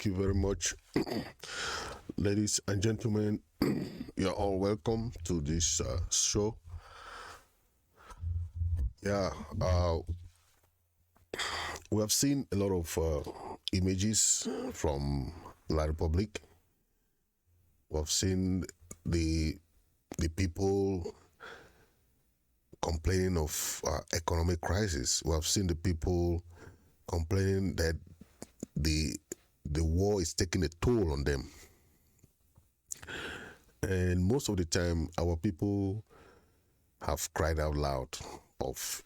Thank you very much. Ladies and gentlemen, you're all welcome to this show. Yeah, We have seen a lot of images from La Republic. We have seen the people complaining of economic crisis. We have seen the people complaining that the war is taking a toll on them. And most of the time, our people have cried out loud of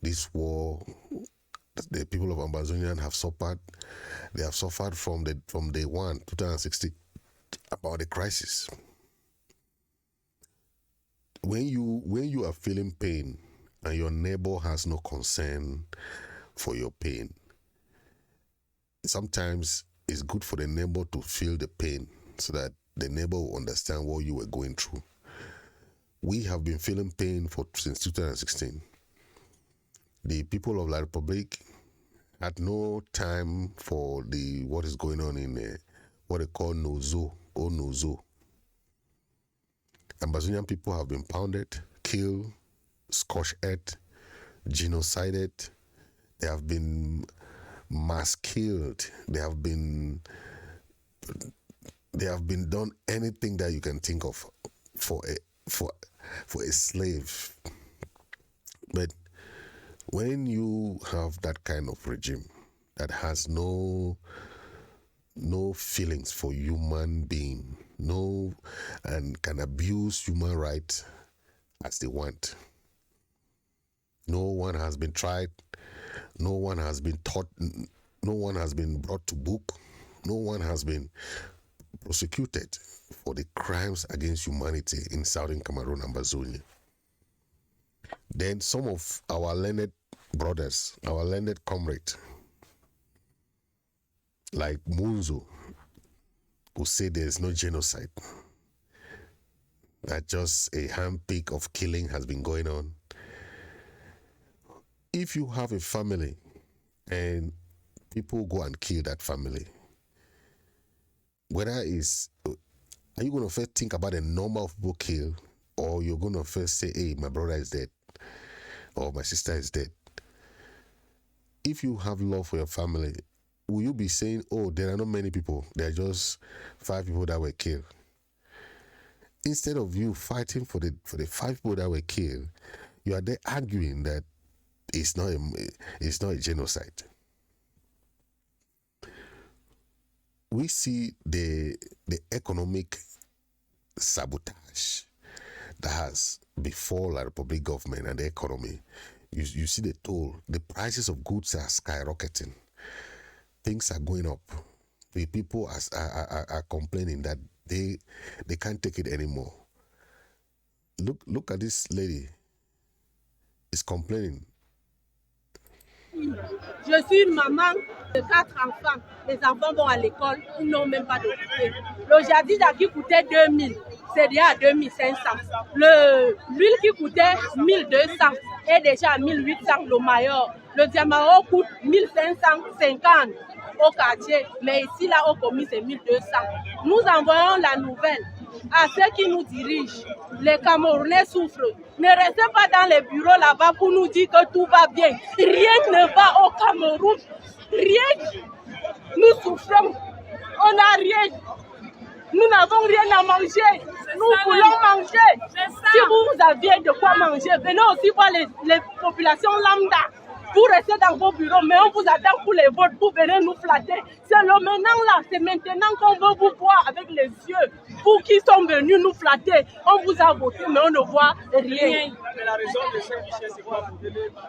this war. The people of Ambazonia have suffered. They have suffered from day one, 2016, about the crisis. When you are feeling pain and your neighbor has no concern for your pain, sometimes it's good for the neighbor to feel the pain so that the neighbor will understand what you were going through. We have been feeling pain since 2016. The people of La Republic had no time for what is going on in what they call Nozo or Nozo. Ambazonian people have been pounded, killed, scorched, genocided. They have been mass killed. They have been done anything that you can think of for a slave. But when you have that kind of regime that has no feelings for human being, and can abuse human rights as they want, no one has been tried, no one has been taught, no one has been brought to book, no one has been prosecuted for the crimes against humanity in Southern Cameroon-Ambazonian. Then some of our learned brothers, our learned comrades, like Munzo, who say there's no genocide, that just a handpick of killing has been going on. If you have a family and people go and kill that family, are you going to first think about the number of people killed, or you're going to first say, hey, my brother is dead, or my sister is dead? If you have love for your family, will you be saying, oh, there are not many people, there are just 5 people that were killed? Instead of you fighting for the 5 people that were killed, you are there arguing that it's not a genocide. We see the economic sabotage that has before La Republic government and the economy. You see the toll. The prices of goods are skyrocketing. Things are going up. The people are complaining that they can't take it anymore. Look at this lady. Is complaining. Je suis une maman de 4 enfants. Les enfants vont à l'école, ils n'ont même pas d'occupé. Le jadida qui coûtait 2000, c'est déjà à 2500. L'huile qui coûtait 1200 est déjà à 1800 le maillot. Le diamant coûte 1550 au quartier, mais ici là au commis c'est 1200. Nous envoyons la nouvelle à ceux qui nous dirigent. Les Camerounais souffrent. Ne restez pas dans les bureaux là-bas pour nous dire que tout va bien. Rien ne va au Cameroun. Rien. Nous souffrons. On n'a rien. Nous n'avons rien à manger. Nous voulons manger. Si vous aviez de quoi manger, venez aussi voir les populations lambda. Vous restez dans vos bureaux, mais on vous attend pour les votes, pour venir nous flatter. C'est le maintenant là, c'est maintenant qu'on veut vous voir avec les yeux. Vous qui sont venus nous flatter, on vous a voté, mais on ne voit rien.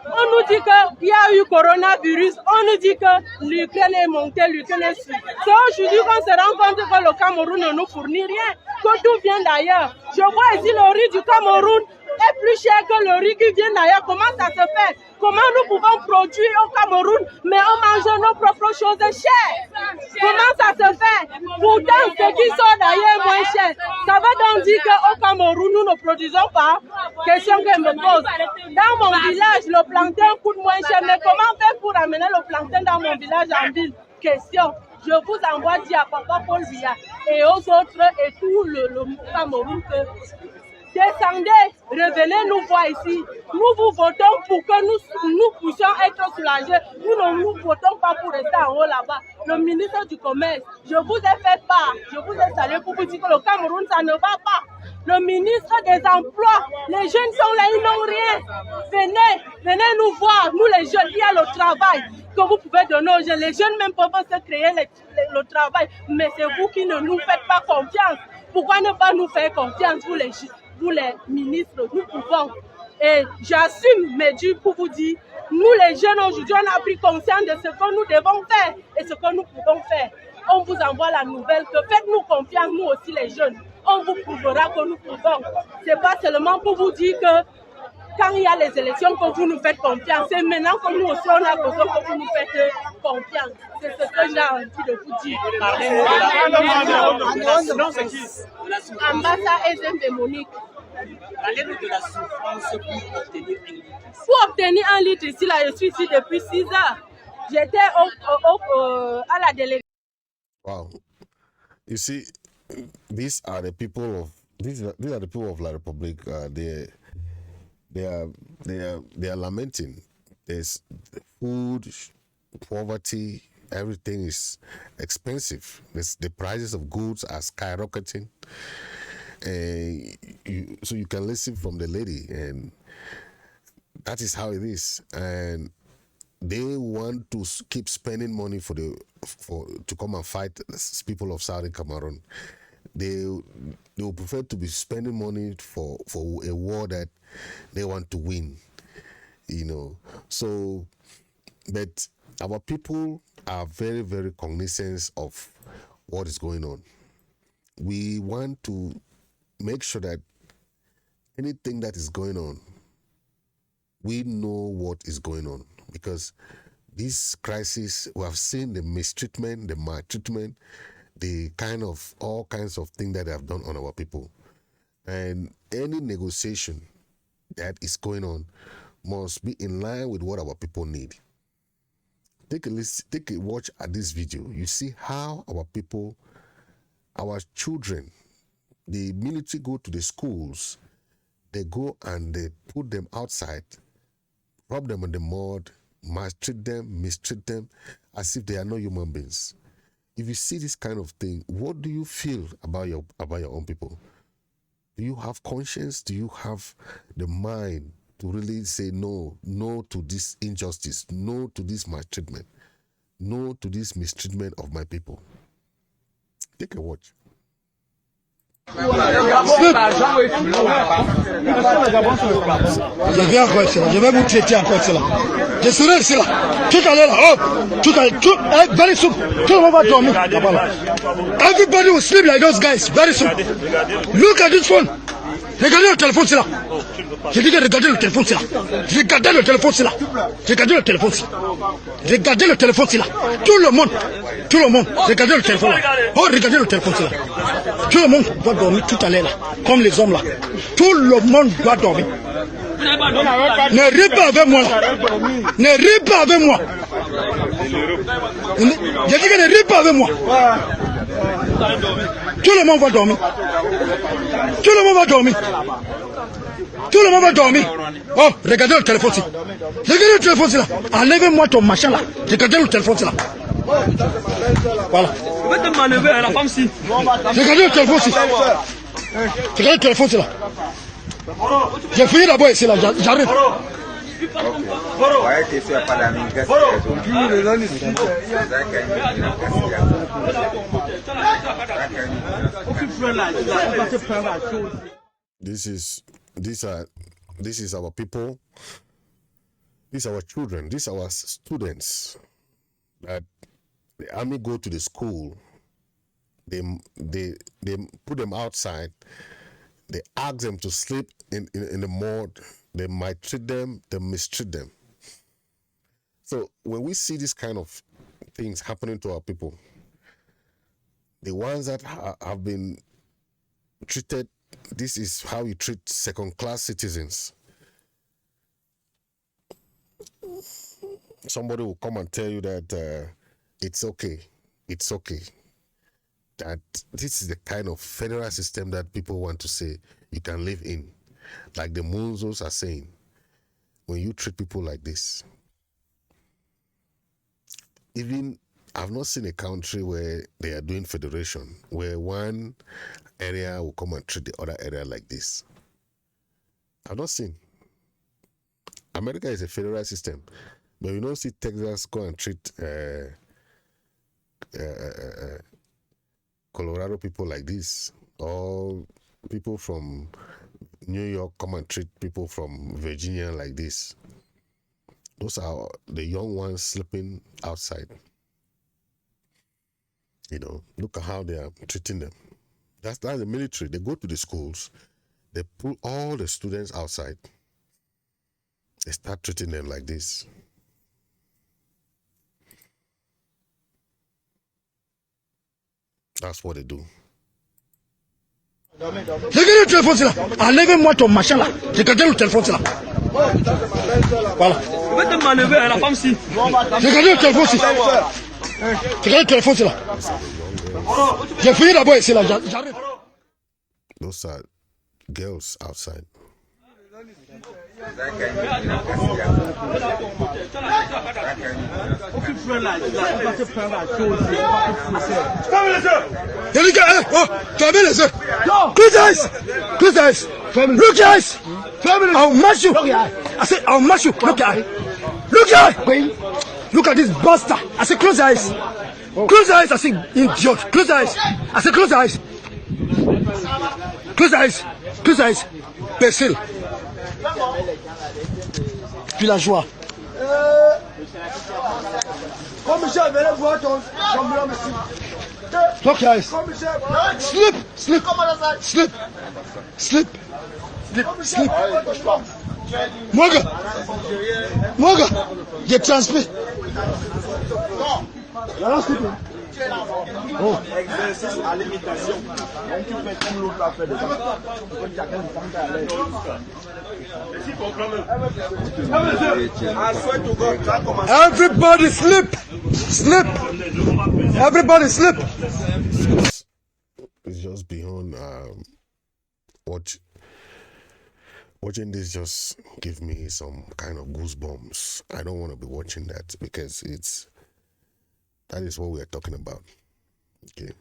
On nous dit qu'il y a eu coronavirus, on nous dit que l'Ukraine est montée, l'Ukraine est suivie. C'est aujourd'hui qu'on se rend compte que le Cameroun ne nous fournit rien, que tout vient d'ailleurs. Je vois ici le riz du Cameroun est plus cher que le riz qui vient d'ailleurs. Comment ça se fait? Comment nous pouvons produire au Cameroun, mais on mange nos propres choses chères? Comment ça se fait? Pourtant, ce qui sort d'ailleurs est moins cher. Ça veut donc dire qu'au Cameroun, nous ne produisons pas? Question que je me pose. Dans mon village, le plantain coûte moins cher, mais comment faire pour amener le plantain dans mon village en ville? Question. Je vous envoie dire à Papa Paul Biya et aux autres et tout le Cameroun que Descendez, revenez nous voir ici. Nous vous votons pour que nous puissions être soulagés. Nous ne nous votons pas pour rester en haut là-bas. Le ministre du Commerce, je vous ai fait part, je vous ai salué pour vous dire que le Cameroun, ça ne va pas. Le ministre des Emplois, les jeunes sont là, ils n'ont rien. Venez nous voir, nous les jeunes, il y a le travail que vous pouvez donner aux jeunes. Les jeunes même peuvent se créer le travail, mais c'est vous qui ne nous faites pas confiance. Pourquoi ne pas nous faire confiance, vous les ministres? Nous pouvons. Et j'assume mes durs pour vous dire, nous les jeunes aujourd'hui, on a pris conscience de ce que nous devons faire et ce que nous pouvons faire. On vous envoie la nouvelle que faites-nous confiance, nous aussi les jeunes. On vous prouvera que nous pouvons. Ce n'est pas seulement pour vous dire que quand il y a les élections que vous nous faites confiance, c'est maintenant que nous aussi on a besoin que vous nous faites confiance. C'est ce que j'ai envie de vous dire. Ambazonia est démonique. Parlez-nous de la souffrance pour obtenir un litre. Pour obtenir un litre ici, là, je suis ici depuis 6 heures. J'étais à la délégation. Wow. You see, these are the people of La Republic. They are lamenting. There's food, poverty, everything is expensive. The prices of goods are skyrocketing. So you can listen from the lady, and that is how it is. And they want to keep spending money to come and fight the people of Southern Cameroon. They will prefer to be spending money for a war that they want to win, So, but our people are very, very cognizant of what is going on. We want to make sure that anything that is going on, we know what is going on, because this crisis, we have seen the mistreatment, the maltreatment, all kinds of things that they have done on our people. And any negotiation that is going on must be in line with what our people need. Take a watch at this video. You see how our people, our children, the military go to the schools, they go and they put them outside, rub them in the mud, mistreat them as if they are not human beings. If you see this kind of thing, what do you feel about your own people? Do you have conscience? Do you have the mind to really say no to this injustice, no to this maltreatment, no to this mistreatment of my people? Take a watch. Je viens encore cela, je vais vous traiter encore cela. Je serai cela. Tout à l'heure, very soon. Tout le monde va dormir là-bas là. Everybody will sleep like those guys, very soon. Look at this phone. Regardez le téléphone, c'est là. J'ai dit de regarder le téléphone, c'est là. Regardez le téléphone, c'est là. Regardez le téléphone, c'est là. Regardez le téléphone, c'est là. Tout le monde, regardez le téléphone là. Oh, regardez le téléphone, c'est là. Tout le monde doit dormir tout à l'heure là, comme les hommes là. Tout le monde doit dormir. Ne ris pas avec moi là. Ne ris pas avec moi. J'ai dit que ne ris pas avec moi. Tout le monde va dormir. Tout le monde va dormir. Tout le monde va dormir. Oh, regardez le téléphone là. Regardez le téléphone là. Enlève-moi ton machin là. Regardez le téléphone là. Voilà. La femme si. Regardez le téléphone là. Regardez le téléphone là. J'ai fini d'abord ici là. J'arrive. This is our people. These are our children. These are our students. That the army go to the school. They put them outside. They ask them to sleep in the mud. They might treat them. They mistreat them. So when we see this kind of things happening to our people, the ones that have been treated, this is how you treat second-class citizens. Somebody will come and tell you that it's okay. That this is the kind of federal system that people want to say you can live in. Like the Munzos are saying, when you treat people like this, even I've not seen a country where they are doing federation, where one area will come and treat the other area like this. I've not seen. America is a federal system, but you don't see Texas go and treat Colorado people like this, or people from New York come and treat people from Virginia like this. Those are the young ones sleeping outside. You know, look at how they are treating them. That's the military. They go to the schools, they pull all the students outside. They start treating them like this. That's what they do. Regardez le téléphone, c'est là. Enlevez-moi ton machin là. Regardez le téléphone, c'est là. Voilà. Je vais te m'enlever la femme si. Regardez le téléphone, c'est là. Regardez le téléphone, c'est là. J'ai fini d'abord ici là. J'arrive. Those are girls outside. Here you go. Oh, fermez les yeux. Close your eyes. Close your eyes. Look your eyes. I'll mash you. I said I'll mash you. Look your eye. Look your eye. Look at this bastard. I said close your eyes. Close your eyes. I said idiot. Close your eyes. I said close your eyes. Close your eyes. Close your eyes. Imbécile. Puis la joie. Commissaire, venez voir ton champion ici. Look your eyes. Slip. Slip. Slip. Slip. Slip. Moga. J'ai transmis. Oh. Exercice à l'imitation. Donc tu fais comme l'autre l'a fait déjà. Everybody slip. Slip. Everybody slip. It's just beyond watching this just give me some kind of goosebumps. I don't want to be watching that because that is what we are talking about. Okay,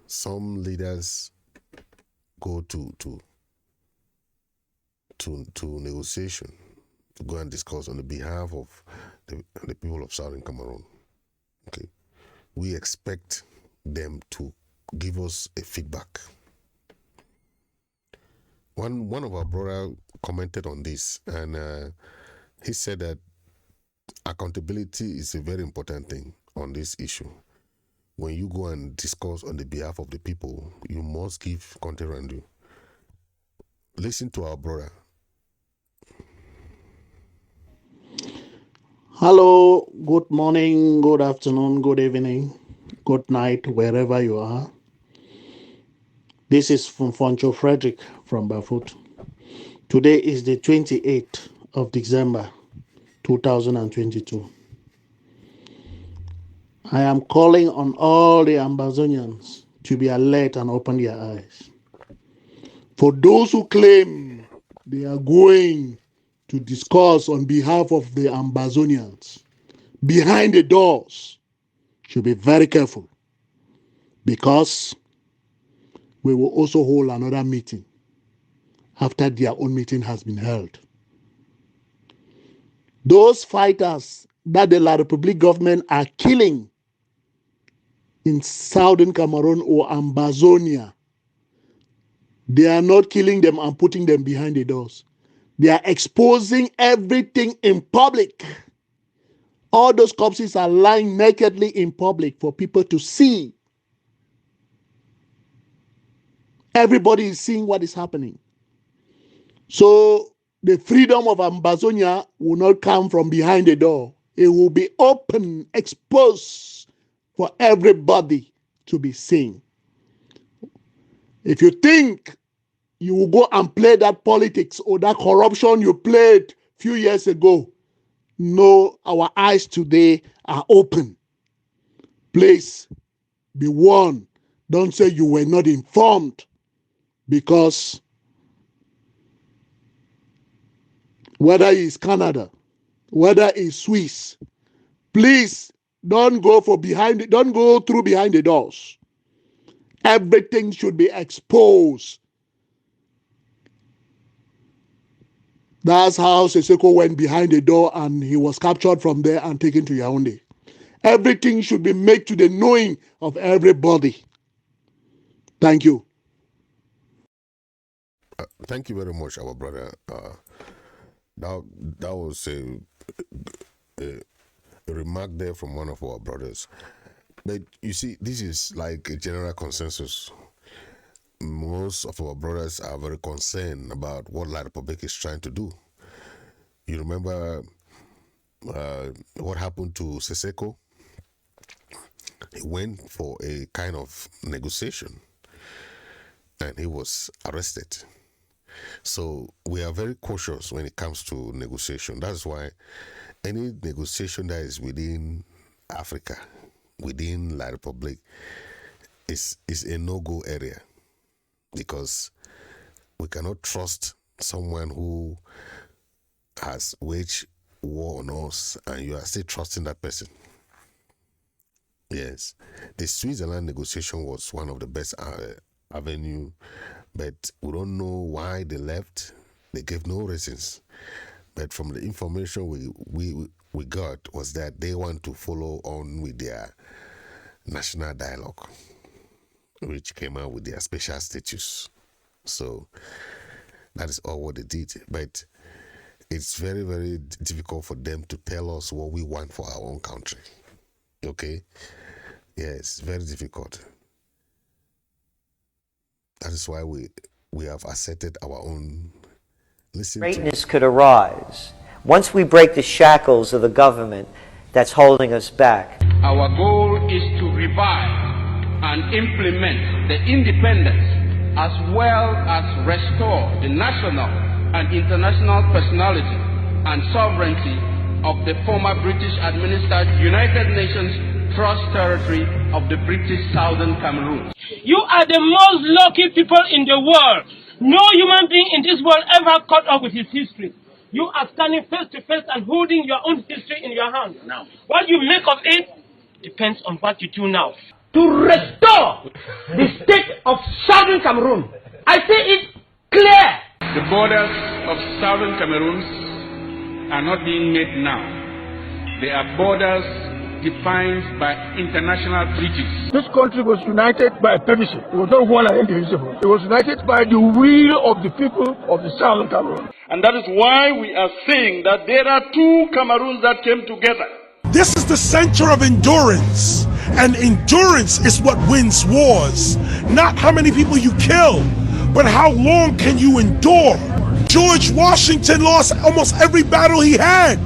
some leaders go to negotiation to go and discuss on the behalf of the people of Southern Cameroon. Okay, we expect them to give us a feedback. One of our brother commented on this, and he said that accountability is a very important thing on this issue. When you go and discuss on the behalf of the people, you must give counter-undo. Listen to our brother. Hello, good morning, good afternoon, good evening, good night, wherever you are. This is from Foncho Frederick from Bafoot. Today is the 28th of December, 2022. I am calling on all the Ambazonians to be alert and open their eyes. For those who claim they are going to discuss on behalf of the Ambazonians behind the doors, should be very careful, because we will also hold another meeting after their own meeting has been held. Those fighters that the La Republic government are killing in Southern Cameroon or Ambazonia, they are not killing them and putting them behind the doors. They are exposing everything in public. All those corpses are lying nakedly in public for people to see. Everybody is seeing what is happening. So the freedom of Ambazonia will not come from behind the door. It will be open, exposed for everybody to be seen. If you think you will go and play that politics or that corruption you played a few years ago, no, our eyes today are open. Please be warned. Don't say you were not informed, because whether it's Canada, whether it's Swiss, please don't go through behind the doors. Everything should be exposed. That's how Seseko went behind the door and he was captured from there and taken to Yaoundé. Everything should be made to the knowing of everybody. Thank you. Thank you very much, our brother. That was a remark there from one of our brothers. But you see, this is like a general consensus. Most of our brothers are very concerned about what La Republic is trying to do. You remember what happened to Seseko? He went for a kind of negotiation and he was arrested. So we are very cautious when it comes to negotiation. That's why any negotiation that is within Africa, within La Republic, is a no-go area, because we cannot trust someone who has waged war on us and you are still trusting that person. Yes, the Switzerland negotiation was one of the best avenue, but we don't know why they left. They gave no reasons. But from the information we got was that they want to follow on with their national dialogue, which came out with their special status. So that is all what they did. But it's very, very difficult for them to tell us what we want for our own country. Okay? Yes, very difficult. That is why we have asserted our own. Greatness could arise once we break the shackles of the government that's holding us back. Our goal is to revive and implement the independence as well as restore the national and international personality and sovereignty of the former British-administered United Nations Trust Territory of the British Southern Cameroon. You are the most lucky people in the world. No human being in this world ever caught up with his history. You are standing face to face and holding your own history in your hands. Now, what you make of it depends on what you do now. To restore the state of Southern Cameroon, I say it clear. The borders of Southern Cameroon are not being made now. They are borders defined by international treaties. This country was united by permission. It was not one and indivisible. It was united by the will of the people of the Southern Cameroon. And that is why we are saying that there are two Cameroons that came together. This is the center of endurance. And endurance is what wins wars. Not how many people you kill, but how long can you endure? George Washington lost almost every battle he had,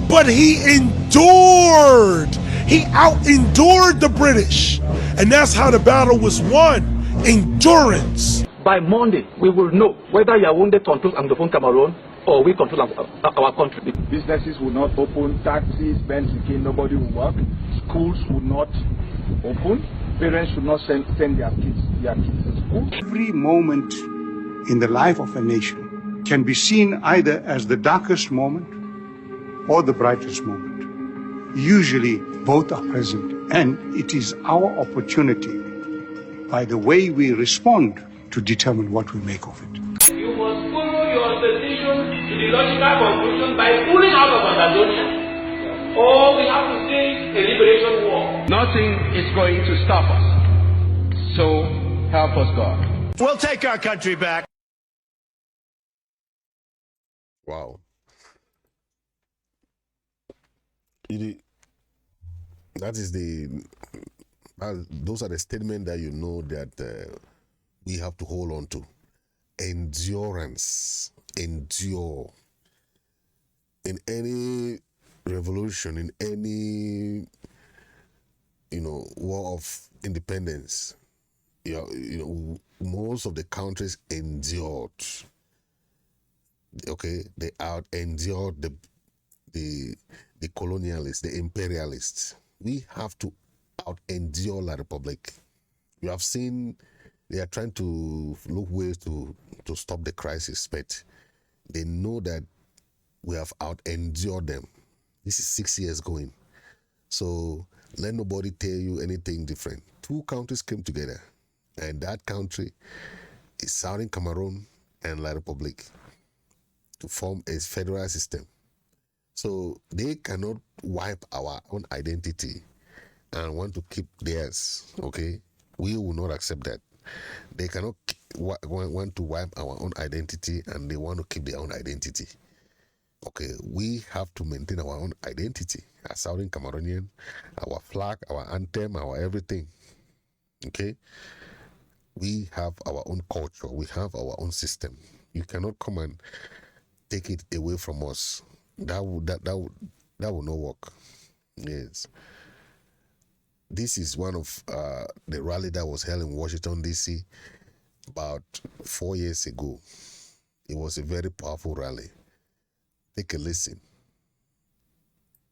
but he endured. He out-endured the British. And that's how the battle was won. Endurance. By Monday, we will know whether Yaoundé controls Anglophone Cameroon or we control our country. Businesses will not open, taxis, banks again, nobody will work, schools will not open, parents should not send their kids to school. Every moment in the life of a nation can be seen either as the darkest moment or the brightest moment. Usually both are present, and it is our opportunity, by the way we respond, to determine what we make of it. You must follow your decision to the logical conclusion by pulling out of Ambazonia, or we have to say a liberation war. Nothing is going to stop us. So help us God. We'll take our country back. Wow. Those are the statements that you know that we have to hold on to. Endurance. Endure. In any revolution, in any war of independence, most of the countries endured. Okay, they out-endured the colonialists, the imperialists. We have to out-endure La Republic. You have seen they are trying to look ways to stop the crisis, but they know that We have out-endured them. This is 6 years going. So let nobody tell you anything different. 2 countries came together, and that country is Southern Cameroon and La Republic to form a federal system. So they cannot wipe our own identity and want to keep theirs, okay? We will not accept that. They cannot want to wipe our own identity and they want to keep their own identity. Okay, we have to maintain our own identity as Southern Cameroonian, our flag, our anthem, our everything, okay? We have our own culture, we have our own system. You cannot come and take it away from us. That will not work. Yes. This is one of the rally that was held in Washington, D.C. about 4 years ago. It was a very powerful rally. Take a listen.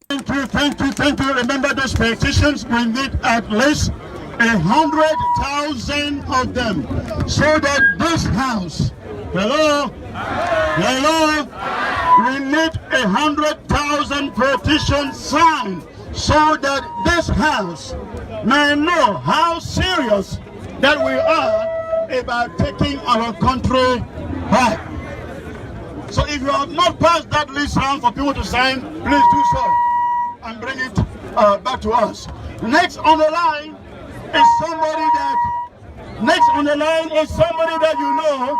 Thank you. Remember those petitions? We need at least 100,000 of them so that this house, hello, we need 100,000 petitions signed so that this house may know how serious that we are about taking our country back. So if you have not passed that list round for people to sign, please do so and bring it back to us. Next on the line is somebody that you know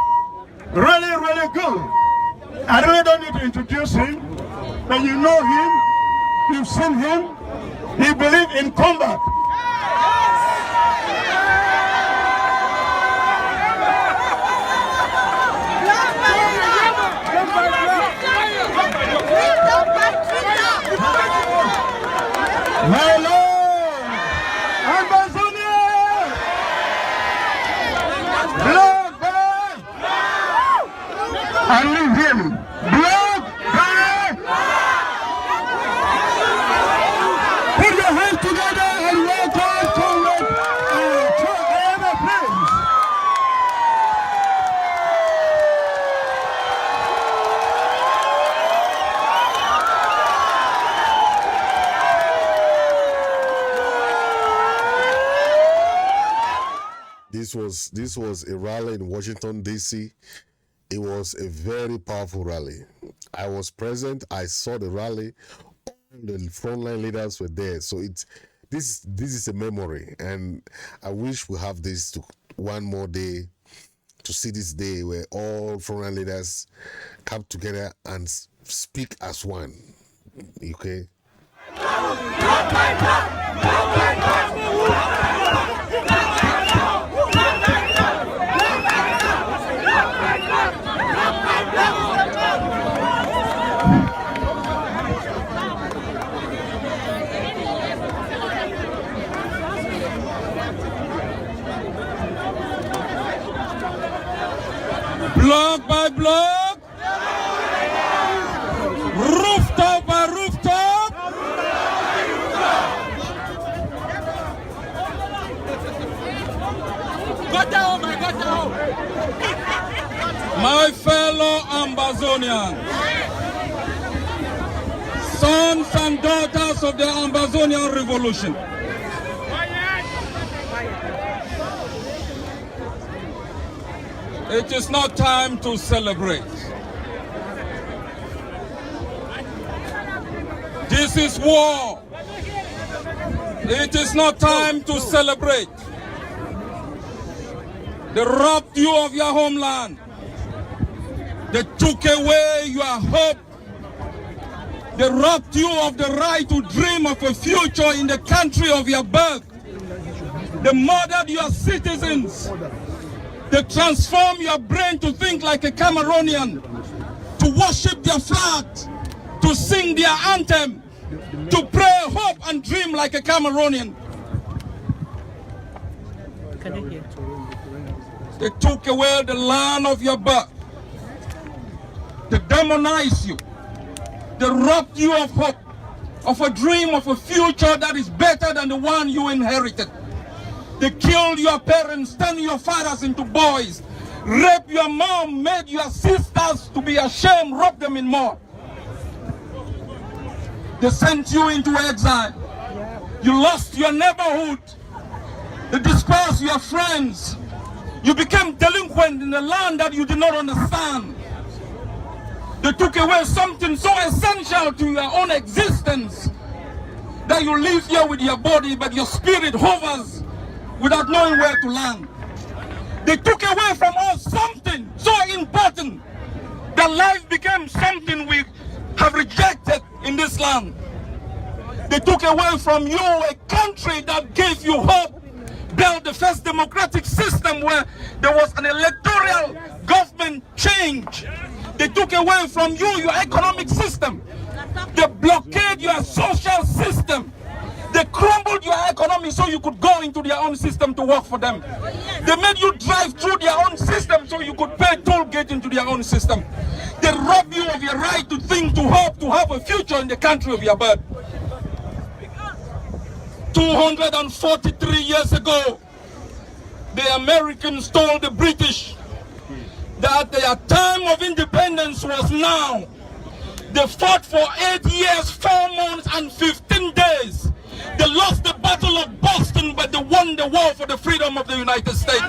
really, really good. I really don't need to introduce him, but you know him, you've seen him, he believes in combat. Hello, Ambazonia! Blood by! I leave him. Blood by! Put your hands together and welcome to Emma, please. This was a rally in Washington, D.C. It was a very powerful rally. I was present. I saw the rally. All the frontline leaders were there. So this is a memory, and I wish we have this one more day to see this day where all frontline leaders come together and speak as one. Okay. Block by block, rooftop by rooftop, my fellow Ambazonians, sons and daughters of the Ambazonian Revolution. It is not time to celebrate. This is war. It is not time to celebrate. They robbed you of your homeland. They took away your hope. They robbed you of the right to dream of a future in the country of your birth. They murdered your citizens. They transform your brain to think like a Cameroonian, to worship their flag, to sing their anthem, to pray, hope, and dream like a Cameroonian. They took away the land of your birth. They demonized you. They robbed you of hope, of a dream of a future that is better than the one you inherited. They killed your parents, turned your fathers into boys, raped your mom, made your sisters to be ashamed, robbed them in more. They sent you into exile. You lost your neighborhood. They dispersed your friends. You became delinquent in a land that you did not understand. They took away something so essential to your own existence that you live here with your body, but your spirit hovers without knowing where to land. They took away from us something so important that life became something we have rejected in this land. They took away from you a country that gave you hope, built the first democratic system where there was an electoral government change. They took away from you your economic system. They blockade your social system. They crumbled your economy so you could go into their own system to work for them. They made you drive through their own system so you could pay toll gate into their own system. They robbed you of your right to think, to hope, to have a future in the country of your birth. 243 years ago, the Americans told the British that their time of independence was now. They fought for 8 years, 4 months, and 15 days. They lost the Battle of Boston, but they won the war for the freedom of the United States.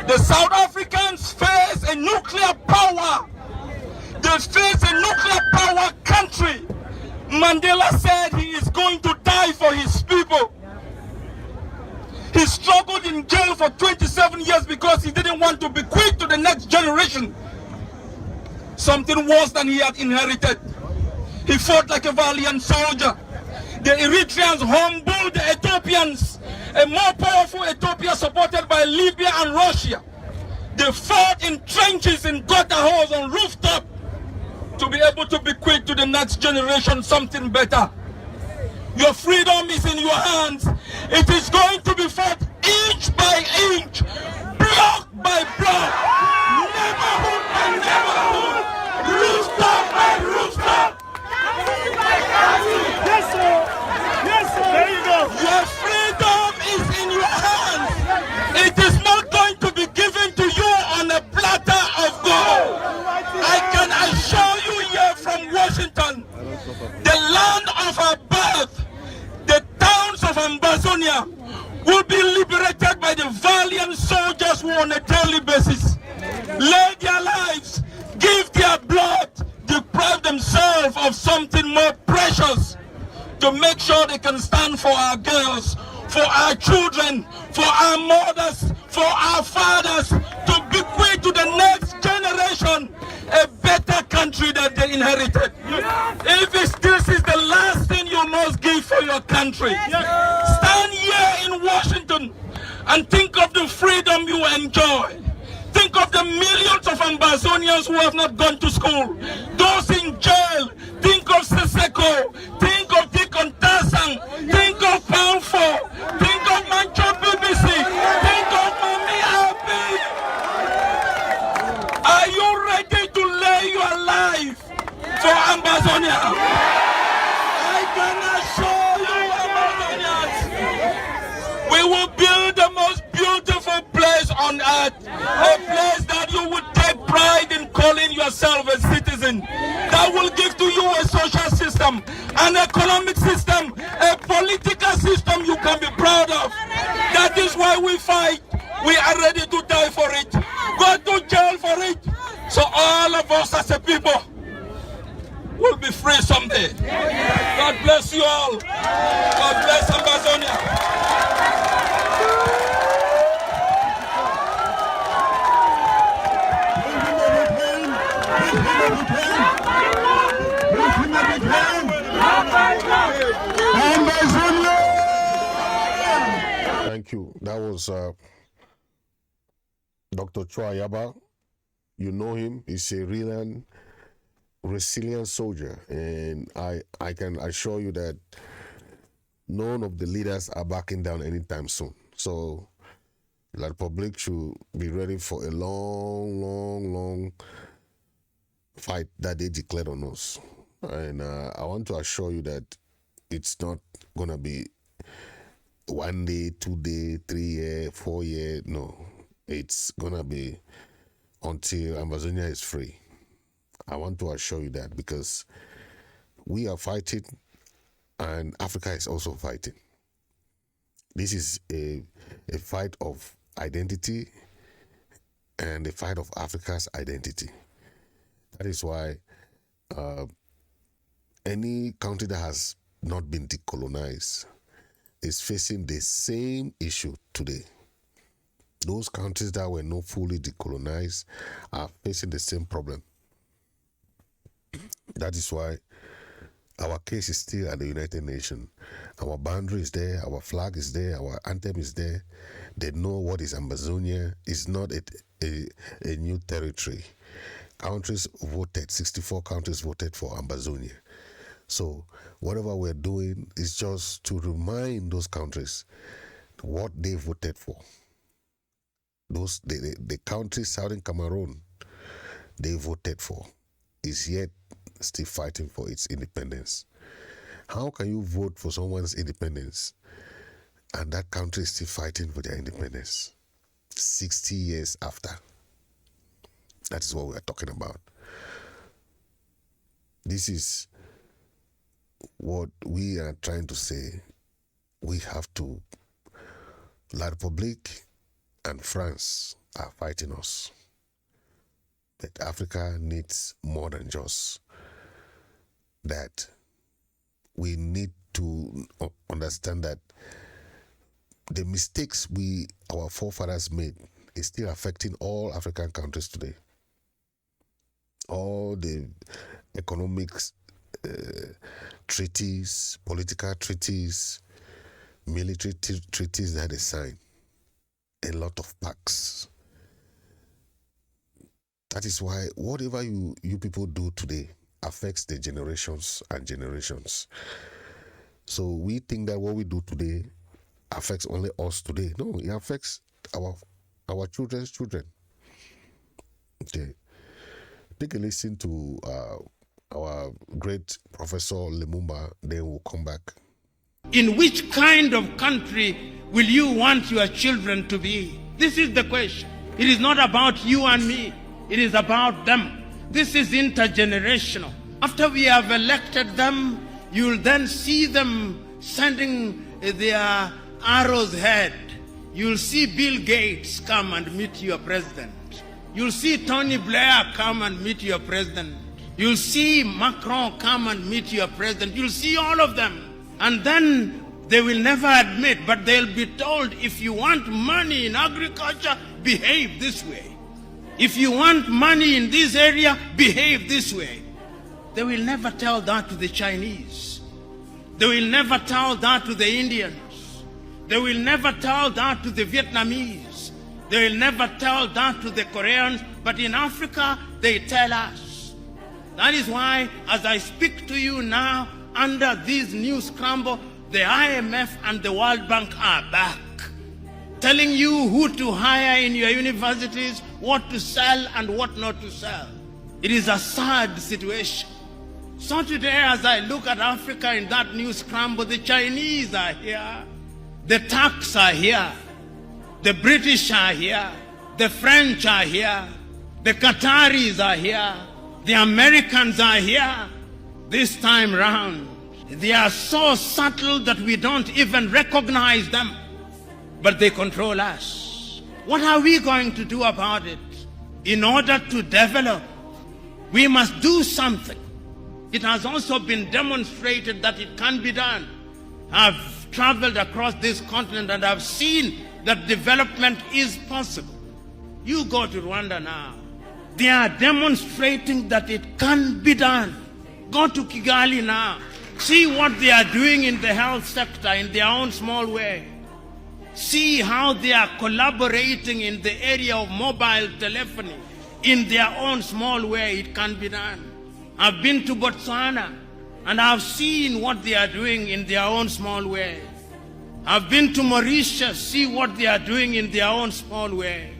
The South Africans face a nuclear power. They face a nuclear power country. Mandela said he is going to die for his people. He struggled in jail for 27 years because he didn't want to bequeath to the next generation something worse than he had inherited. He fought like a valiant soldier. The Eritreans humbled the Ethiopians, a more powerful Ethiopia supported by Libya and Russia. They fought in trenches, in gutter holes, on rooftop to be able to bequeath to the next generation something better. Your freedom is in your hands. It is going to be fought inch by inch, block by block, neighborhood by neighborhood, rooftop by rooftop. Yes, sir. Yes, sir. There you go. Your freedom is in your hands. It is not going to be given to you on a platter of gold. I can assure you here from Washington, the land of our birth, the towns of Ambazonia will be liberated by the valiant soldiers who on a daily basis lay their lives, give their blood, deprive themselves of something more precious to make sure they can stand for our girls, for our children, for our mothers, for our fathers, to bequeath to the next generation a better country that they inherited. If this is the last thing you must give for your country, stand here in Washington and think of the freedom you enjoy. Think of the millions of Ambazonians who have not gone to school, those in jail. Think of Seseko, think of Deacon Tasang, think of Palfo, think of Mancho BBC, think of Mami Abi. Are you ready to lay your life for Ambazonia? I can assure you, Ambazonians, we will build the most beautiful place on earth, a place that you would take pride in calling yourself a citizen, that will give to you a social system, an economic system, a political system you can be proud of. That is why we fight. We are ready to die for it, go to jail for it, so all of us as a people will be free someday. God bless you all. God bless Ambazonia. Thank you. That was Dr. Chua Yaba. You know him. He's a real resilient soldier, and I can assure you that none of the leaders are backing down anytime soon. So the Republic should be ready for a long fight that they declared on us. And I want to assure you that it's not gonna be 1 day, 2 day, 3 year, 4 year. No, it's gonna be until Ambazonia is free. I want to assure you that, because we are fighting and Africa is also fighting. This is a fight of identity and a fight of Africa's identity. That is why any country that has not been decolonized is facing the same issue today. Those countries that were not fully decolonized are facing the same problem. That is why our case is still at the United Nations. Our boundary is there, our flag is there, our anthem is there. They know what is Ambazonia. It's not a new territory. Countries voted, 64 countries voted for Ambazonia. So whatever we're doing is just to remind those countries what they voted for. The country, Southern Cameroon, they voted for, is yet still fighting for its independence. How can you vote for someone's independence and that country is still fighting for their independence 60 years after? That is what we are talking about. This is what we are trying to say. We have to, La République and France are fighting us. But Africa needs more than just that. We need to understand that the mistakes our forefathers made is still affecting all African countries today. All the economics treaties, political treaties, military treaties that they signed, a lot of pacts. That is why whatever you people do today affects the generations and generations. So we think that what we do today affects only us today. No, it affects our children's children. Okay. Take a listen to our great Professor Lumumba, then we'll come back. In which kind of country will you want your children to be? This is the question. It is not about you and me. It is about them. This is intergenerational. After we have elected them, you'll then see them sending their arrows ahead. You'll see Bill Gates come and meet your president. You'll see Tony Blair come and meet your president. You'll see Macron come and meet your president. You'll see all of them. And then they will never admit, but they'll be told, if you want money in agriculture, behave this way. If you want money in this area, behave this way. They will never tell that to the Chinese. They will never tell that to the Indians. They will never tell that to the Vietnamese. They will never tell that to the Koreans. But in Africa, they tell us. That is why, as I speak to you now, under this new scramble, the IMF and the World Bank are back, telling you who to hire in your universities, what to sell and what not to sell. It is a sad situation. So today, as I look at Africa in that new scramble, the Chinese are here, the Turks are here, the British are here, the French are here, the Qataris are here, the Americans are here. This time round, they are so subtle that we don't even recognize them, but they control us. What are we going to do about it? In order to develop, we must do something. It has also been demonstrated that it can be done. I've traveled across this continent and I've seen that development is possible. You go to Rwanda now. They are demonstrating that it can be done. Go to Kigali now. See what they are doing in the health sector in their own small way. See how they are collaborating in the area of mobile telephony in their own small way. It can be done. I've been to Botswana and I've seen what they are doing in their own small way. I've been to Mauritius, see what they are doing in their own small way.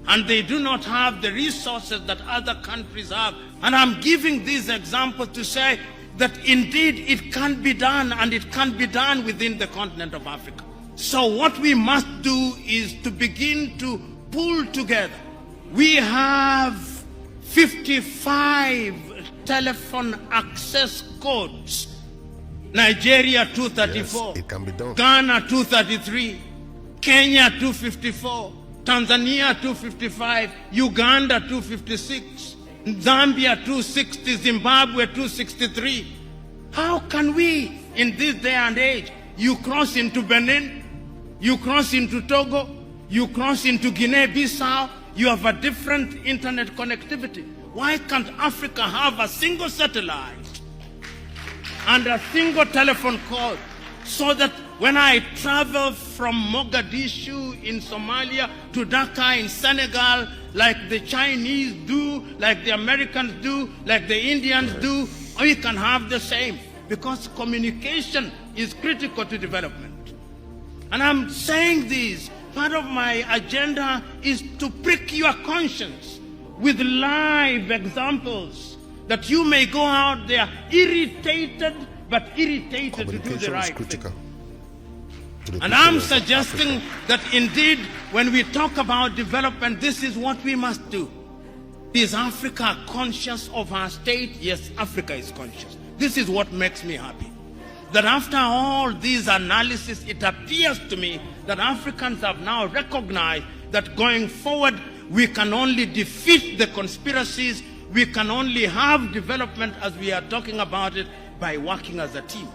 And they do not have the resources that other countries have. And I'm giving this example to say that indeed it can be done, and it can be done within the continent of Africa. So what we must do is to begin to pulled together. We have 55 telephone access codes. Nigeria 234, yes, it can be done. Ghana 233, Kenya 254, Tanzania 255, Uganda 256, Zambia 260, Zimbabwe 263. How can we, in this day and age, you cross into Benin, you cross into Togo, you cross into Guinea-Bissau, you have a different internet connectivity. Why can't Africa have a single satellite and a single telephone call, so that when I travel from Mogadishu in Somalia to Dhaka in Senegal, like the Chinese do, like the Americans do, like the Indians do, we can have the same, because communication is critical to development. And I'm saying this, part of my agenda is to prick your conscience with live examples, that you may go out there irritated, but irritated to do the right thing. And I'm suggesting that indeed, when we talk about development, this is what we must do. Is Africa conscious of her state? Yes, Africa is conscious. This is what makes me happy. That after all these analysis, it appears to me that Africans have now recognized that going forward, we can only defeat the conspiracies, we can only have development as we are talking about it by working as a team.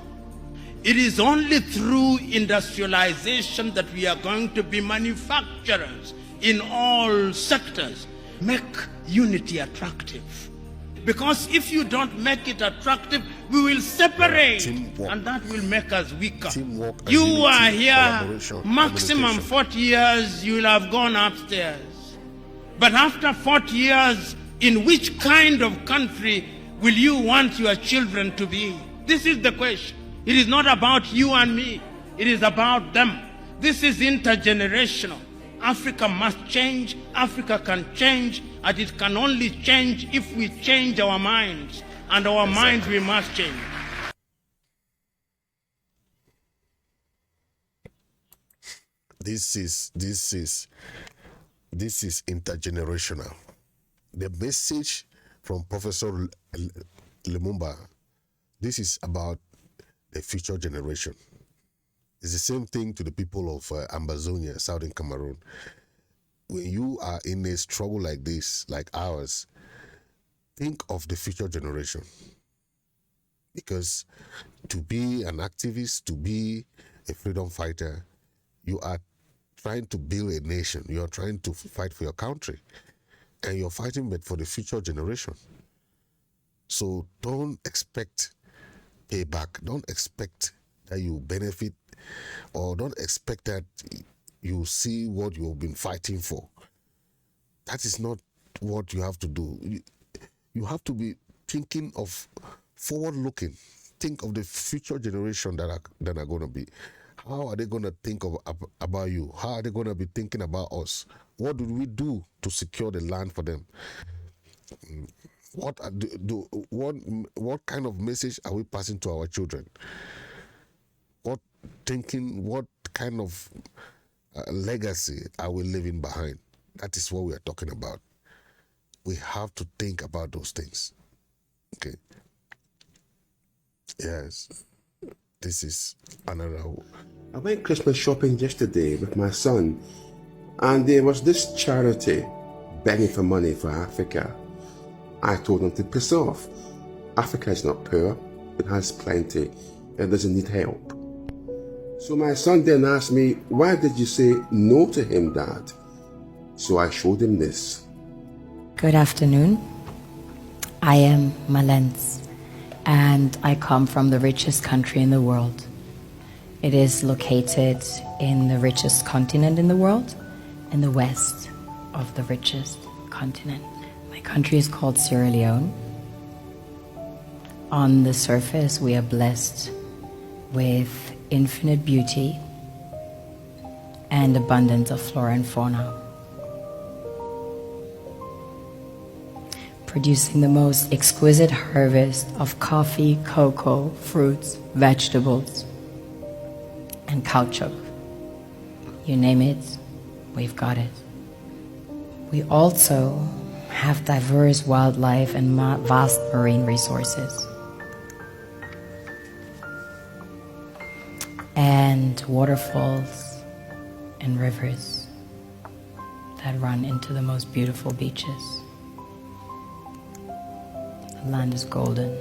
It is only through industrialization that we are going to be manufacturers in all sectors. Make unity attractive. Because if you don't make it attractive, we will separate, teamwork, and that will make us weaker. You are here maximum 40 years, you will have gone upstairs. But after 40 years, in which kind of country will you want your children to be? This is the question. It is not about you and me. It is about them. This is intergenerational. Africa must change. Africa can change. And it can only change if we change our minds. And our minds we must change. This is intergenerational. The message from Professor Lumumba, this is about the future generation. It's the same thing to the people of Ambazonia, Southern Cameroon. When you are in a struggle like this, like ours, think of the future generation. Because to be an activist, to be a freedom fighter, you are trying to build a nation. You are trying to fight for your country. And you're fighting but for the future generation. So don't expect payback. Don't expect that you benefit, or don't expect that you see what you've been fighting for. That is not what you have to do. You have to be thinking of forward-looking. Think of the future generation that are going to be. How are they going to think about you? How are they going to be thinking about us? What do we do to secure the land for them? What kind of message are we passing to our children? What kind of legacy are we leaving behind? That is what we are talking about. We have to think about those things. Okay. Yes. This is another. I went Christmas shopping yesterday with my son, and there was this charity begging for money for Africa. I told them to piss off. Africa is not poor, it has plenty, it doesn't need help. So my son then asked me, why did you say no to him, Dad? So I showed him this. Good afternoon. I am Malens, and I come from the richest country in the world. It is located in the richest continent in the world, in the west of the richest continent. My country is called Sierra Leone. On the surface, we are blessed with infinite beauty and abundance of flora and fauna, producing the most exquisite harvest of coffee, cocoa, fruits, vegetables, and caoutchouc. You name it, we've got it. We also have diverse wildlife and vast marine resources. And waterfalls and rivers that run into the most beautiful beaches. The land is golden,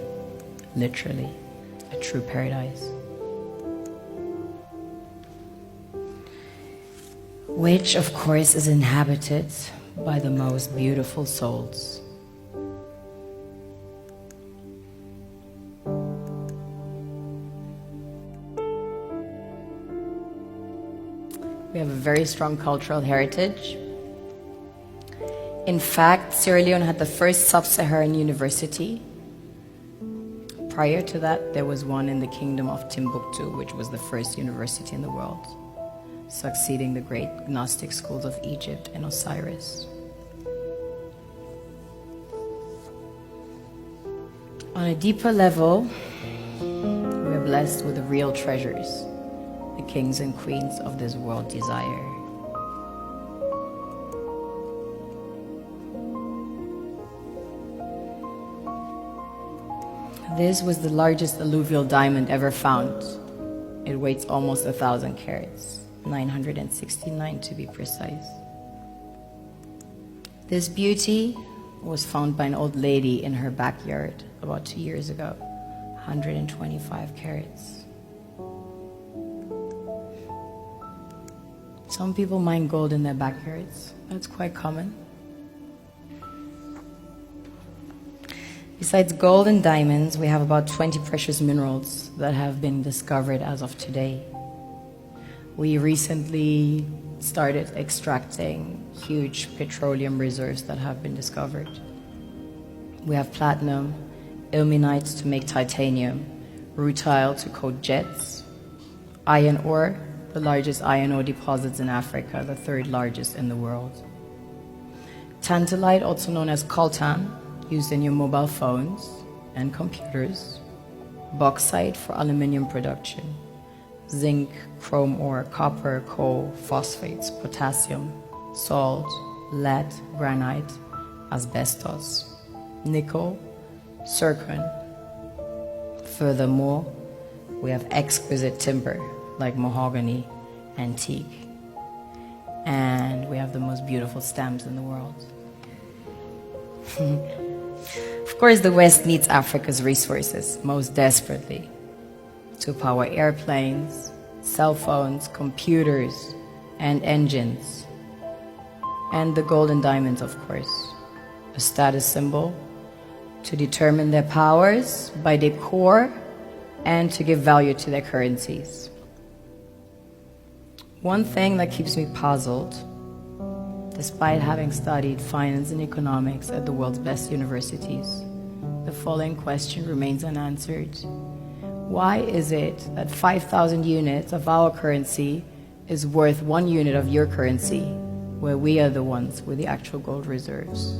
literally, a true paradise. Which, of course, is inhabited by the most beautiful souls. We have a very strong cultural heritage. In fact, Sierra Leone had the first sub-Saharan university. Prior to that, there was one in the Kingdom of Timbuktu, which was the first university in the world, succeeding the great Gnostic schools of Egypt and Osiris. On a deeper level, we are blessed with the real treasures the kings and queens of this world desire. This was the largest alluvial diamond ever found. It weighs almost 1,000 carats, 969 to be precise. This beauty was found by an old lady in her backyard about 2 years ago, 125 carats. Some people mine gold in their backyards. That's quite common. Besides gold and diamonds, we have about 20 precious minerals that have been discovered as of today. We recently started extracting huge petroleum reserves that have been discovered. We have platinum, ilmenite to make titanium, rutile to coat jets, iron ore, the largest iron ore deposits in Africa, the third largest in the world. Tantalite, also known as coltan, used in your mobile phones and computers. Bauxite for aluminium production. Zinc, chrome ore, copper, coal, phosphates, potassium, salt, lead, granite, asbestos, nickel, zircon. Furthermore, we have exquisite timber like mahogany, antique, and we have the most beautiful stamps in the world. Of course, the West needs Africa's resources most desperately to power airplanes, cell phones, computers, and engines. And the gold and diamonds, of course, a status symbol to determine their powers by their core and to give value to their currencies. One thing that keeps me puzzled, despite having studied finance and economics at the world's best universities, the following question remains unanswered. Why is it that 5,000 units of our currency is worth 1 unit of your currency, where we are the ones with the actual gold reserves?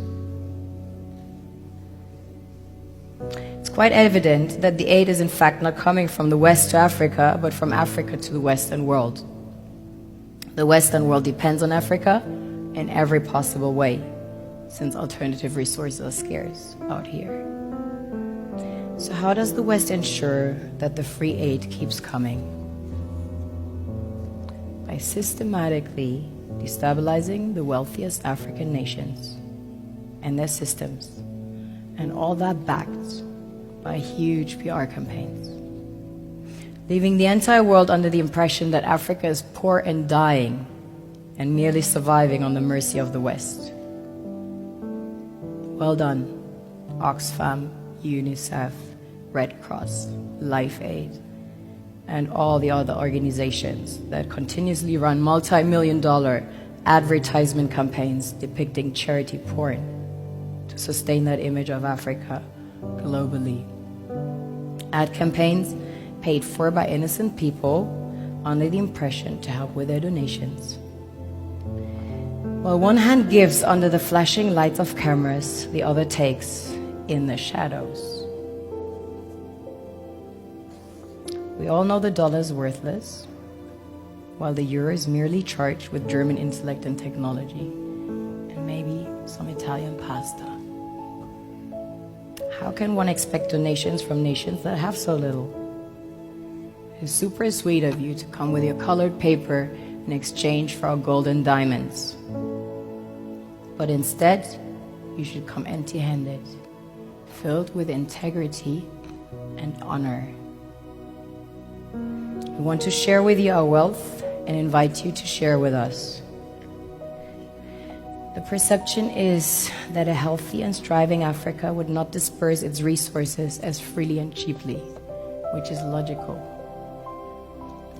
It's quite evident that the aid is in fact not coming from the West to Africa, but from Africa to the Western world. The Western world depends on Africa in every possible way, since alternative resources are scarce out here. So how does the West ensure that the free aid keeps coming? By systematically destabilizing the wealthiest African nations and their systems, and all that backed by huge PR campaigns, leaving the entire world under the impression that Africa is poor and dying and merely surviving on the mercy of the West. Well done, Oxfam, UNICEF, Red Cross, Life Aid, and all the other organizations that continuously run multi-million-dollar advertisement campaigns depicting charity porn to sustain that image of Africa globally. Ad campaigns paid for by innocent people under the impression to help with their donations. While one hand gives under the flashing lights of cameras, the other takes in the shadows. We all know the dollar is worthless, while the euro is merely charged with German intellect and technology, and maybe Italian pasta. How can one expect donations from nations that have so little? It's super sweet of you to come with your colored paper in exchange for our gold and diamonds. But instead, you should come empty-handed, filled with integrity and honor. We want to share with you our wealth and invite you to share with us. The perception is that a healthy and striving Africa would not disperse its resources as freely and cheaply, which is logical.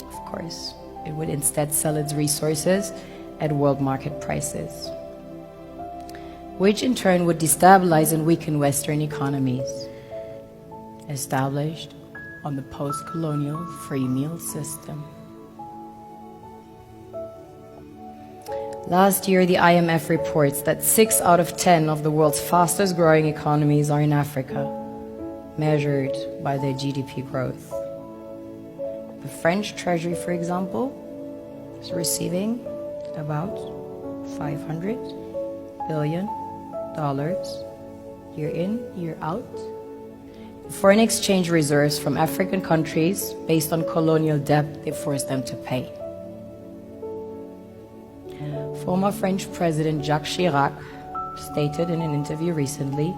Of course, it would instead sell its resources at world market prices, which in turn would destabilize and weaken Western economies, established on the post-colonial free meal system. Last year, the IMF reports that 6 out of 10 of the world's fastest growing economies are in Africa, measured by their GDP growth. The French Treasury, for example, is receiving about $500 billion year in, year out. Foreign exchange reserves from African countries based on colonial debt they forced them to pay. Former French President Jacques Chirac stated in an interview recently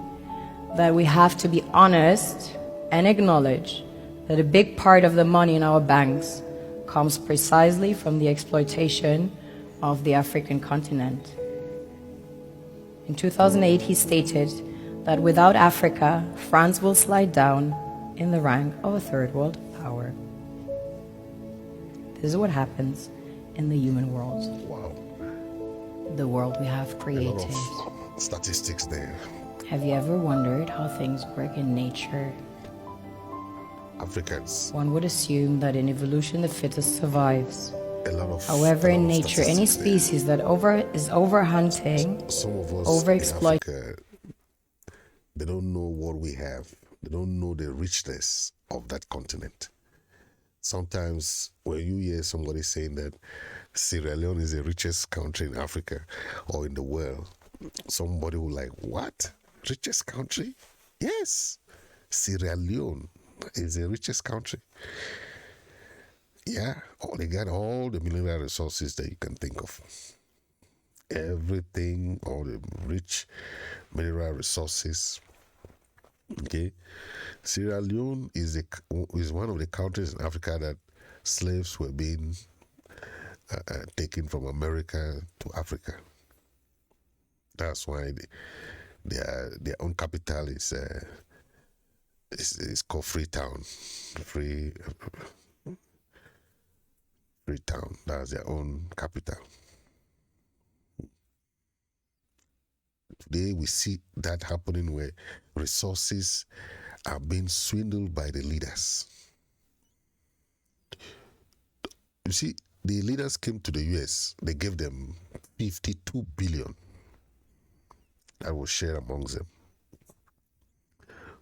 that we have to be honest and acknowledge that a big part of the money in our banks comes precisely from the exploitation of the African continent. In 2008, he stated that without Africa, France will slide down in the rank of a third world power. This is what happens in the human world. Wow. The world we have created. A lot of statistics there. Have you ever wondered how things work in nature? Africans. One would assume that in evolution the fittest survives. However, in nature, any species that is overhunting, overexploiting, they don't know what we have. They don't know the richness of that continent. Sometimes when you hear somebody saying that Sierra Leone is the richest country in Africa or in the world, somebody will like, what? Richest country? Yes, Sierra Leone is the richest country. Yeah, they got all the mineral resources that you can think of. Everything, all the rich mineral resources. Okay, Sierra Leone is one of the countries in Africa that slaves were being taken from America to Africa. That's why their own capital is called Freetown. Freetown. That's their own capital. Today we see that happening where resources are being swindled by the leaders. You see, the leaders came to the US, they gave them 52 billion that was shared amongst them.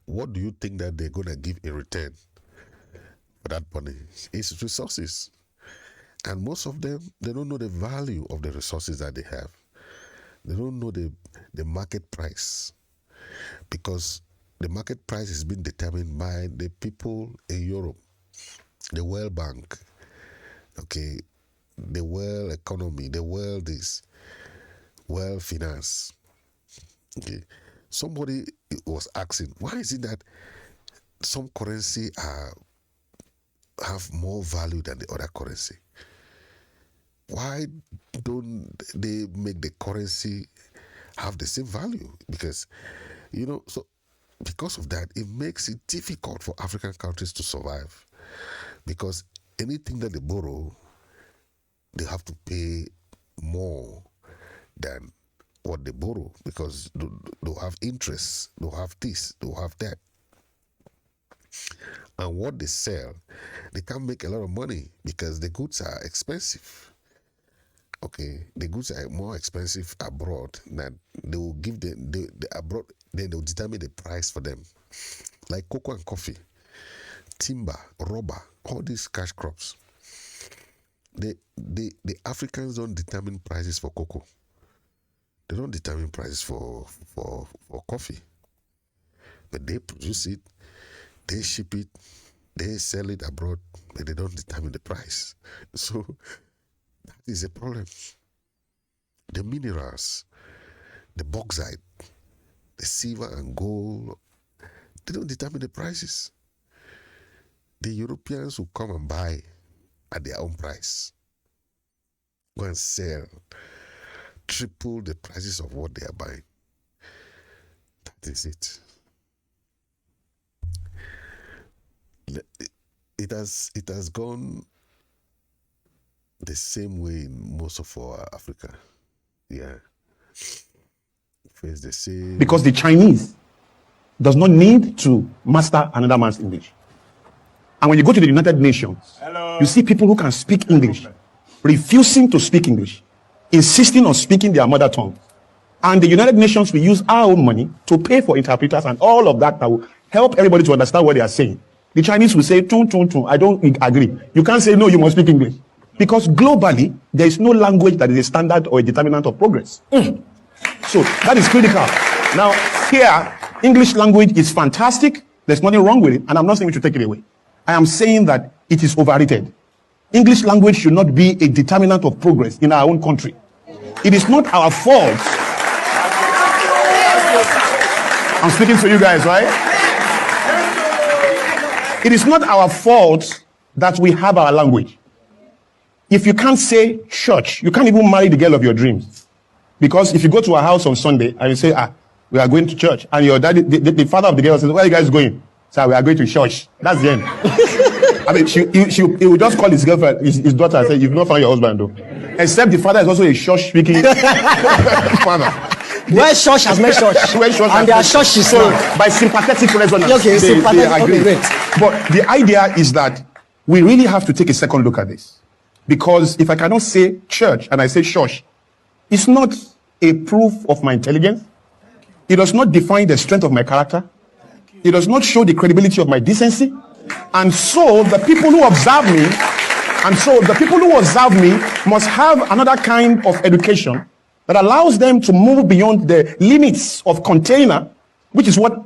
What do you think that they're going to give in return for that money? It's resources. And most of them, they don't know the value of the resources that they have. They don't know the market price, because the market price is being determined by the people in Europe, the World Bank, okay, the world economy, the world is world finance. Okay, somebody was asking, why is it that some currency have more value than the other currency? Why don't they make the currency have the same value? Because, so because of that, it makes it difficult for African countries to survive. Because anything that they borrow, they have to pay more than what they borrow, because they'll have interest, they'll have this, they'll have that. And what they sell, they can't make a lot of money because the goods are expensive. Okay, the goods are more expensive abroad than they will give the abroad, then they'll determine the price for them. Like cocoa and coffee, timber, rubber, all these cash crops. The Africans don't determine prices for cocoa. They don't determine prices for coffee. But they produce it, they ship it, they sell it abroad, but they don't determine the price. So that is a problem. The minerals, the bauxite, the silver and gold, they don't determine the prices. The Europeans will come and buy at their own price. Go and sell triple the prices of what they are buying. That is it. It has gone the same way in most of our Africa. Yeah. Face the same. Because the Chinese does not need to master another man's English. And when you go to the United Nations, you see people who can speak English, refusing to speak English, insisting on speaking their mother tongue. And the United Nations will use our own money to pay for interpreters and all of that will help everybody to understand what they are saying. The Chinese will say, tun, tun, tun. I don't agree. You can't say, no, you must speak English. Because globally, there is no language that is a standard or a determinant of progress. So that is critical. Now, here, English language is fantastic. There's nothing wrong with it. And I'm not saying we should take it away. I am saying that it is overrated. English language should not be a determinant of progress in our own country. It is not our fault. I'm speaking to you guys, right? It is not our fault that we have our language. If you can't say church, you can't even marry the girl of your dreams. Because if you go to a house on Sunday and you say, we are going to church, and your daddy, the father of the girl says, where are you guys going? So we are going to church. That's the end. I mean, he will just call his girlfriend, his daughter, and say, you've not found your husband, though. Except the father is also a church-speaking father. Where church has met church. And their church is so by sympathetic resonance. Okay, they agree. Okay, great. But the idea is that we really have to take a second look at this. Because if I cannot say church and I say church, it's not a proof of my intelligence. It does not define the strength of my character. It does not show the credibility of my decency. And so the people who observe me, must have another kind of education that allows them to move beyond the limits of container, which is what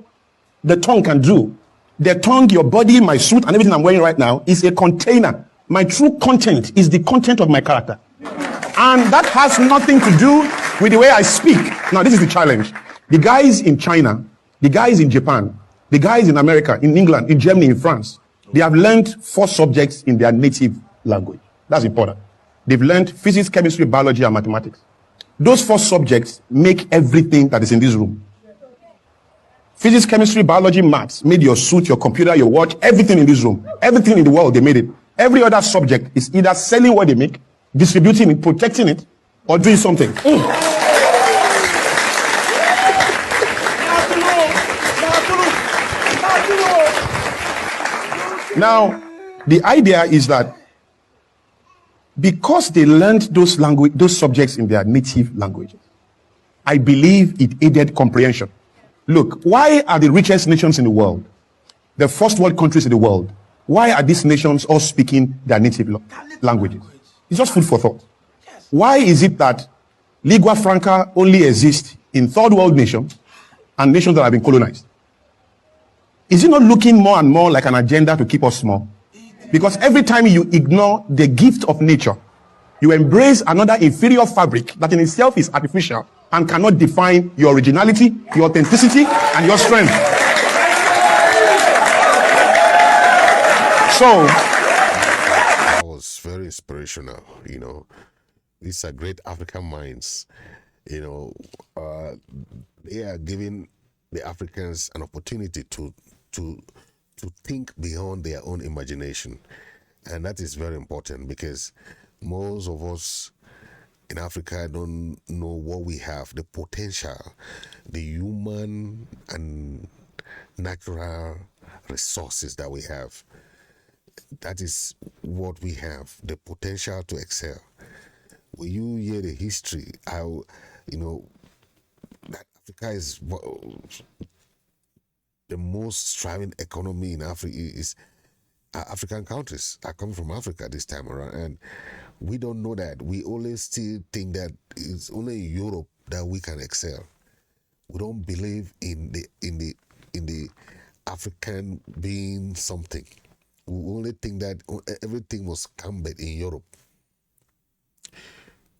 the tongue can do. The tongue, your body, my suit, and everything I'm wearing right now is a container. My true content is the content of my character. And that has nothing to do with the way I speak. Now, this is the challenge. The guys in China, the guys in Japan, the guys in America, in England, in Germany, in France, they have learned 4 subjects in their native language. That's important. They've learned physics, chemistry, biology, and mathematics. Those 4 subjects make everything that is in this room. Physics, chemistry, biology, maths made your suit, your computer, your watch, everything in this room. Everything in the world, they made it. Every other subject is either selling what they make, distributing it, protecting it, or doing something. Now, the idea is that because they learned those subjects in their native languages, I believe it aided comprehension. Look, why are the richest nations in the world, the first world countries in the world, why are these nations all speaking their native languages? It's just food for thought. Why is it that lingua franca only exists in third world nations and nations that have been colonized? Is it not looking more and more like an agenda to keep us small? Because every time you ignore the gift of nature, you embrace another inferior fabric that in itself is artificial and cannot define your originality, your authenticity, and your strength. So, that was very inspirational, you know. These are great African minds, you know. They are giving the Africans an opportunity to think beyond their own imagination. And that is very important because most of us in Africa don't know what we have, the potential, the human and natural resources that we have. That is what we have, the potential to excel. When you hear the history, how, you know, that Africa is the most thriving economy in Africa is African countries are coming from Africa this time around, and we don't know that. We always still think that it's only in Europe that we can excel. We don't believe in the African being something. We only think that everything was camped in Europe.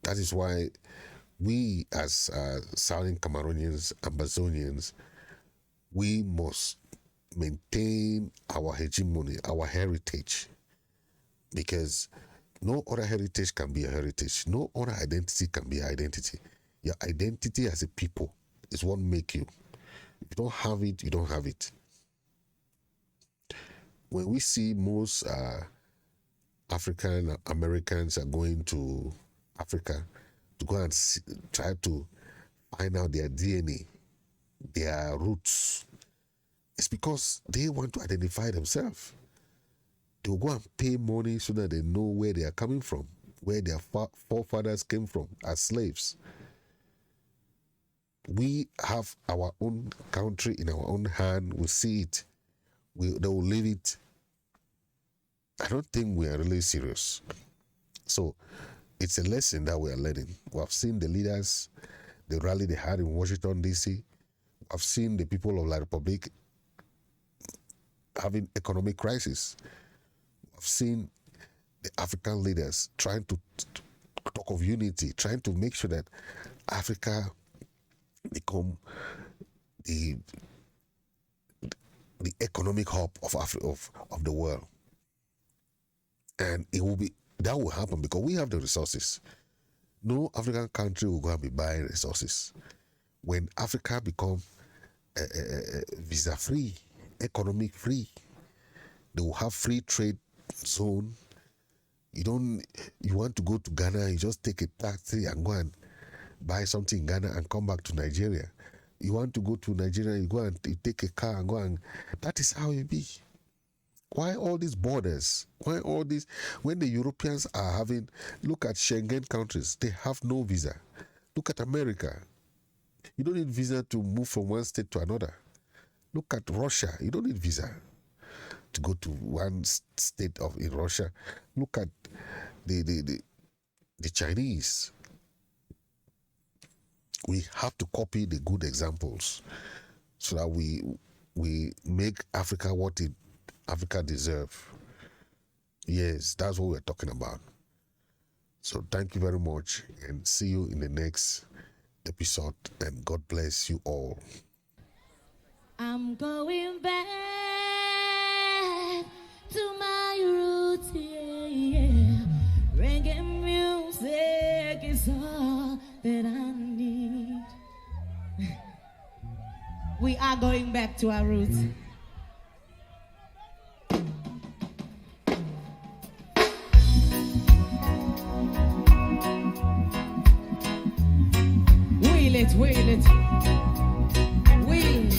That is why we as Southern Cameroonians, Ambazonians, we must maintain our hegemony, our heritage, because no other heritage can be a heritage. No other identity can be an identity. Your identity as a people is what makes you. If you don't have it, you don't have it. When we see most African Americans are going to Africa to go and try to find out their DNA, their roots, it's because they want to identify themselves. They will go and pay money so that they know where they are coming from, where their forefathers came from as slaves. We have our own country in our own hand. We see it. They will leave it. I don't think we are really serious. So it's a lesson that we are learning. We have seen the leaders, the rally they had in Washington, D.C. I've seen the people of La Republic having economic crisis. I've seen the African leaders trying to talk of unity, trying to make sure that Africa become the economic hub of the world. And that will happen because we have the resources. No African country will go and be buying resources. When Africa become visa-free, economic-free, they will have free trade zone. You want to go to Ghana, you just take a taxi and go and buy something in Ghana and come back to Nigeria. You want to go to Nigeria, you go and you take a car and go and... That is how it be. Why all these borders? Why all this? When the Europeans are having... Look at Schengen countries. They have no visa. Look at America. You don't need visa to move from one state to another. Look at Russia. You don't need visa to go to one state in Russia. Look at the Chinese. We have to copy the good examples so that we make Africa what Africa deserves. Yes, that's what we're talking about. So thank you very much and see you in the next episode, and God bless you all. I'm going back to my roots, yeah. Reggae music is all that I need. We are going back to our roots. Wheel it, wheel it, wheel it.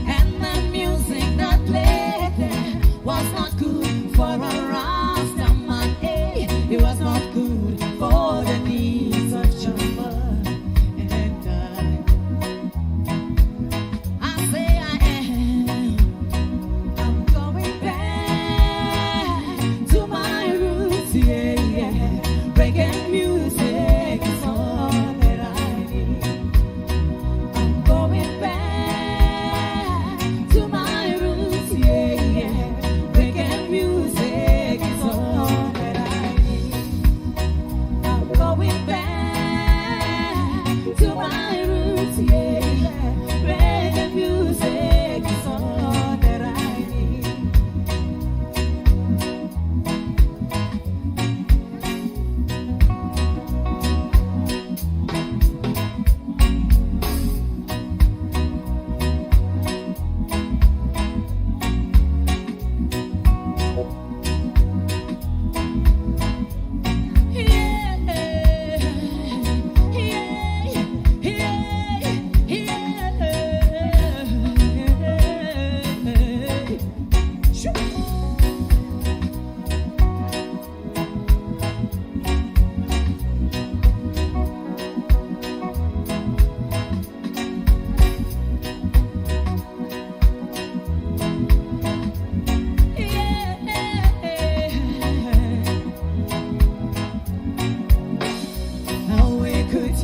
And the music that played there was not good.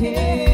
unity.